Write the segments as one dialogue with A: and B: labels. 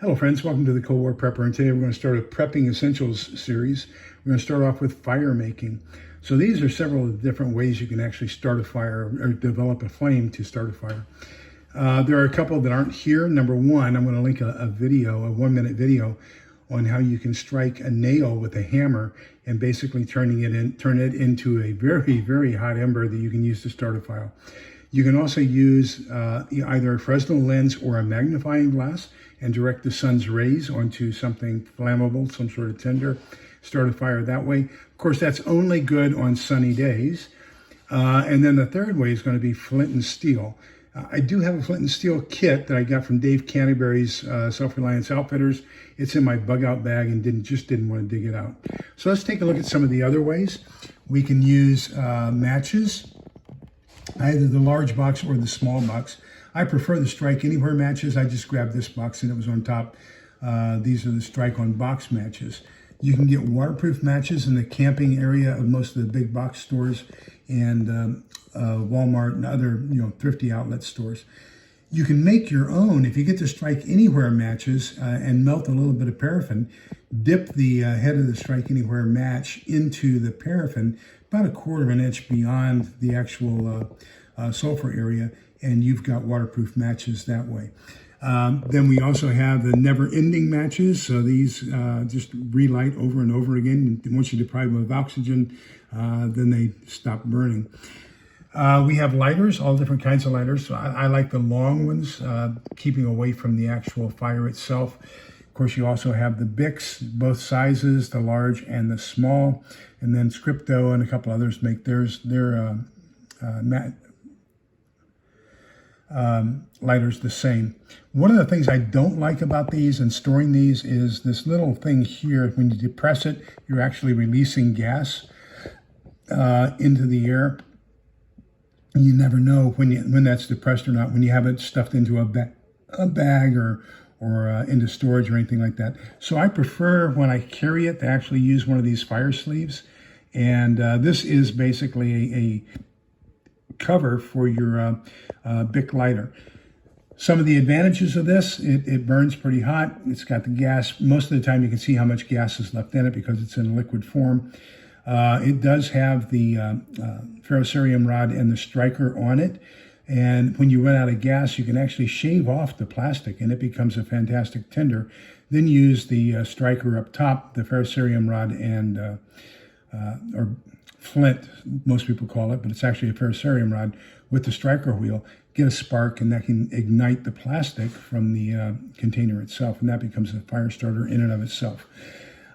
A: Hello friends, welcome to the Cold War Prepper, and today we're going to start a Prepping Essentials series. We're going to start off with fire making. So these are several different ways you can actually start a fire or develop a flame to start a fire. There are a couple that aren't here. Number one, I'm going to link a video, a 1-minute video on how you can strike a nail with a hammer and basically turn it into a very, very hot ember that you can use to start a fire. You can also use either a Fresnel lens or a magnifying glass and direct the sun's rays onto something flammable, some sort of tinder, start a fire that way. Of course, that's only good on sunny days. And then the third way is going to be flint and steel. I do have a flint and steel kit that I got from Dave Canterbury's Self-Reliance Outfitters. It's in my bug out bag and just didn't want to dig it out. So let's take a look at some of the other ways. We can use matches, either the large box or the small box. I prefer the Strike Anywhere matches. I just grabbed this box and it was on top. These are the Strike on Box matches. You can get waterproof matches in the camping area of most of the big box stores and Walmart and other thrifty outlet stores. You can make your own. If you get the Strike Anywhere matches and melt a little bit of paraffin, dip the head of the Strike Anywhere match into the paraffin about 1/4 inch beyond the actual sulfur area, and you've got waterproof matches that way. Then we also have the never-ending matches. So these just relight over and over again. Once you deprive them of oxygen, then they stop burning. We have lighters, all different kinds of lighters. So I like the long ones, keeping away from the actual fire itself. Of course, you also have the Bics, both sizes, the large and the small. And then Scripto and a couple others make their lighters the same. One of the things I don't like about these and storing these is this little thing here. When you depress it, you're actually releasing gas into the air. You never know when that's depressed or not, when you have it stuffed into a bag or into storage or anything like that. So I prefer, when I carry it, to actually use one of these fire sleeves. And this is basically a cover for your Bic lighter. Some of the advantages of this, it burns pretty hot. It's got the gas. Most of the time you can see how much gas is left in it because it's in liquid form. It does have the ferrocerium rod and the striker on it. And when you run out of gas, you can actually shave off the plastic and it becomes a fantastic tinder. Then use the striker up top, the ferrocerium rod and or flint, most people call it, but it's actually a ferrocerium rod with the striker wheel. Get a spark and that can ignite the plastic from the container itself, and that becomes a fire starter in and of itself.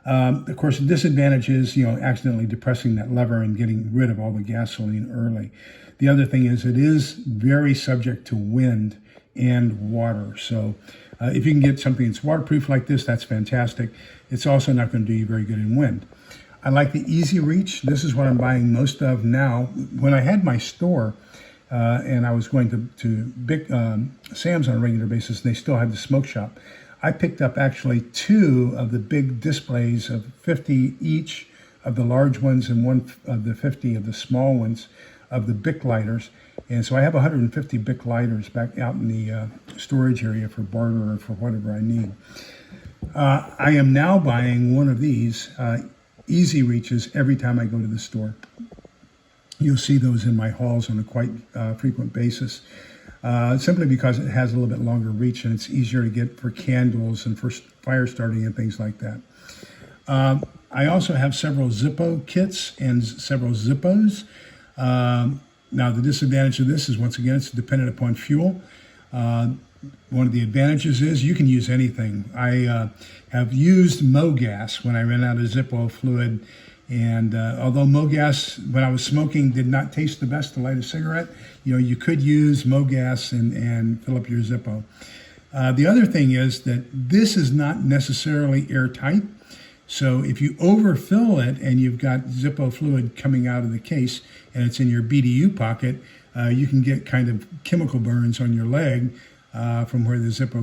A: Of course, the disadvantage is, accidentally depressing that lever and getting rid of all the gasoline early. The other thing is it is very subject to wind and water. So if you can get something that's waterproof like this, that's fantastic. It's also not going to do you very good in wind. I like the Easy Reach. This is what I'm buying most of now. When I had my store and I was going to big Sam's on a regular basis, and they still had the smoke shop, I picked up actually 2 of the big displays of 50 each of the large ones and 1 of the 50 of the small ones of the Bic lighters. And so I have 150 Bic lighters back out in the storage area for barter or for whatever I need. I am now buying one of these Easy Reaches every time I go to the store. You'll see those in my hauls on a quite frequent basis. Simply because it has a little bit longer reach and it's easier to get for candles and for fire starting and things like that. I also have several Zippo kits and several Zippos. Now the disadvantage of this is, once again, it's dependent upon fuel. One of the advantages is you can use anything. I have used MoGas when I ran out of Zippo fluid. And although MoGas, when I was smoking, did not taste the best to light a cigarette, you could use MoGas and fill up your Zippo. The other thing is that this is not necessarily airtight. So if you overfill it and you've got Zippo fluid coming out of the case and it's in your BDU pocket, you can get kind of chemical burns on your leg from where the Zippo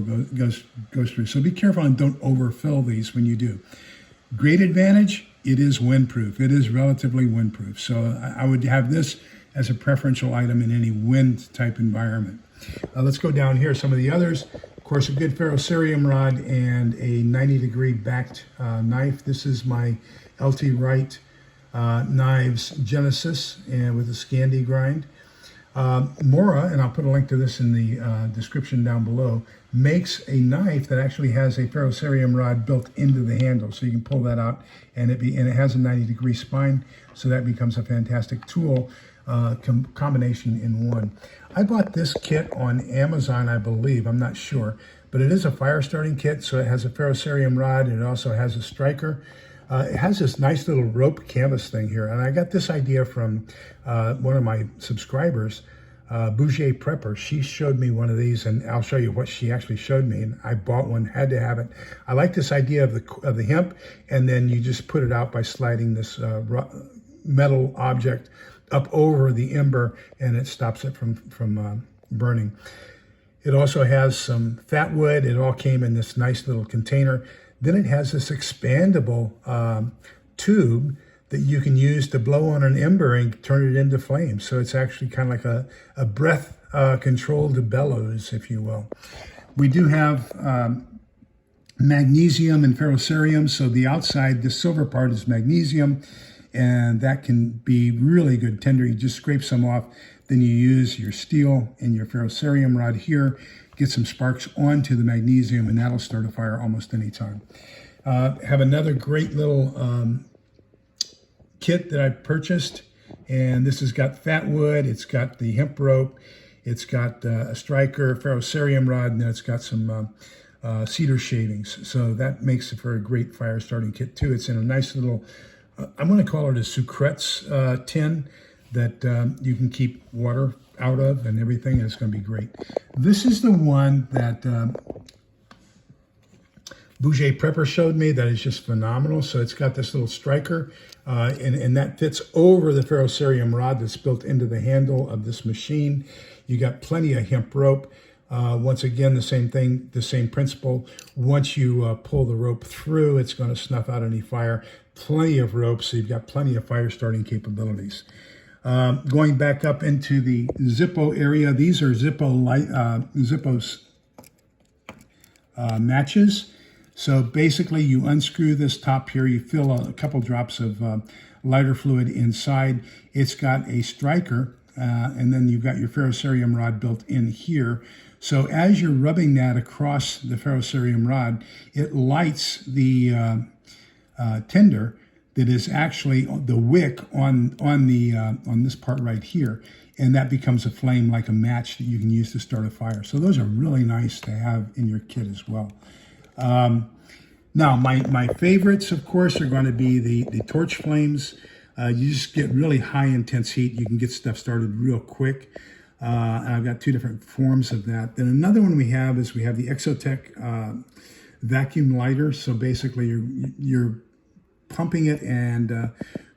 A: goes through. So be careful and don't overfill these when you do. Great advantage, it is windproof. It is relatively windproof. So I would have this as a preferential item in any wind type environment. Let's go down here. Some of the others. Of course, a good ferrocerium rod and a 90-degree backed knife. This is my LT Wright knives Genesis and with a Scandi grind. Mora, and I'll put a link to this in the description down below, makes a knife that actually has a ferrocerium rod built into the handle, so you can pull that out, and it has a 90-degree spine, so that becomes a fantastic tool combination in one. I bought this kit on Amazon, I believe. I'm not sure, but it is a fire starting kit, so it has a ferrocerium rod, and it also has a striker. It has this nice little rope canvas thing here, and I got this idea from one of my subscribers, Bouger Prepper. She showed me one of these, and I'll show you what she actually showed me, and I bought one, had to have it. I like this idea of the hemp, and then you just put it out by sliding this metal object up over the ember, and it stops it from burning. It also has some fat wood. It all came in this nice little container. Then it has this expandable tube that you can use to blow on an ember and turn it into flame. So it's actually kind of like a breath controlled bellows, if you will. We do have magnesium and ferrocerium. So the outside, the silver part is magnesium, and that can be really good tender. You just scrape some off, then you use your steel and your ferrocerium rod here, get some sparks onto the magnesium, and that'll start a fire almost any time. Have another great little kit that I purchased, and this has got fat wood, it's got the hemp rope, it's got a striker, ferrocerium rod, and then it's got some cedar shavings. So that makes it for a great fire starting kit too. It's in a nice little, I'm going to call it a Sucrets tin that you can keep water out of and everything, and it's going to be great. This is the one that Bouger Prepper showed me that is just phenomenal. So it's got this little striker, and that fits over the ferrocerium rod that's built into the handle of this machine. You got plenty of hemp rope. Once again, the same thing, the same principle. Once you pull the rope through, it's going to snuff out any fire. Plenty of rope, so you've got plenty of fire starting capabilities. Going back up into the Zippo area, these are Zippo's matches. So basically you unscrew this top here, you fill a couple drops of lighter fluid inside. It's got a striker, and then you've got your ferrocerium rod built in here. So as you're rubbing that across the ferrocerium rod, it lights the tinder that is actually the wick on this part right here, and that becomes a flame like a match that you can use to start a fire. So those are really nice to have in your kit as well. Now my favorites, of course, are going to be the torch flames. You just get really high intense heat. You can get stuff started real quick. And I've got two different forms of that. Then another one we have is we have the Exotech vacuum lighter. So basically you're pumping it and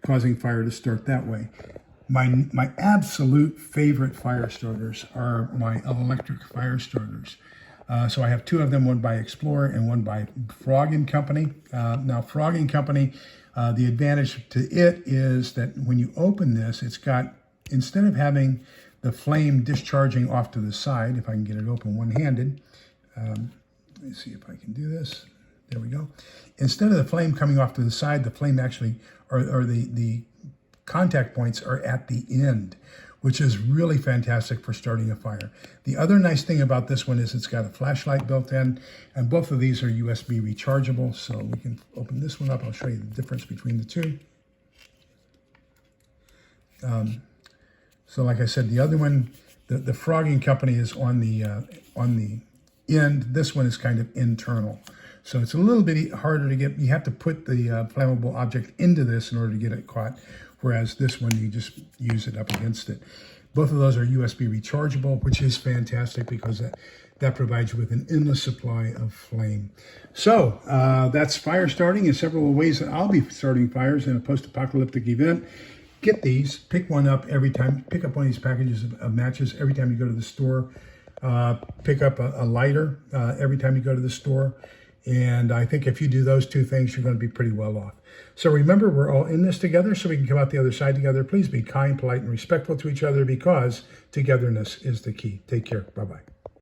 A: causing fire to start that way. My absolute favorite fire starters are my electric fire starters. So I have two of them, one by Explorer and one by Frog & Company. Now Frog & Company, the advantage to it is that when you open this, it's got, instead of having the flame discharging off to the side, if I can get it open one-handed, let me see if I can do this. There we go. Instead of the flame coming off to the side, the flame actually, or the contact points are at the end, which is really fantastic for starting a fire. The other nice thing about this one is it's got a flashlight built in, and both of these are USB rechargeable. So we can open this one up. I'll show you the difference between the two. So like I said, the other one, the Frog & Company is on the end. This one is kind of internal. So it's a little bit harder to get. You have to put the flammable object into this in order to get it caught, whereas this one, you just use it up against it. Both of those are USB rechargeable, which is fantastic because that provides you with an endless supply of flame. So that's fire starting, and several ways that I'll be starting fires in a post-apocalyptic event. Get these, pick one up every time, pick up one of these packages of matches every time you go to the store. Pick up a lighter every time you go to the store. And I think if you do those two things, you're going to be pretty well off. So remember, we're all in this together, so we can come out the other side together. Please be kind, polite, and respectful to each other, because togetherness is the key. Take care. Bye-bye.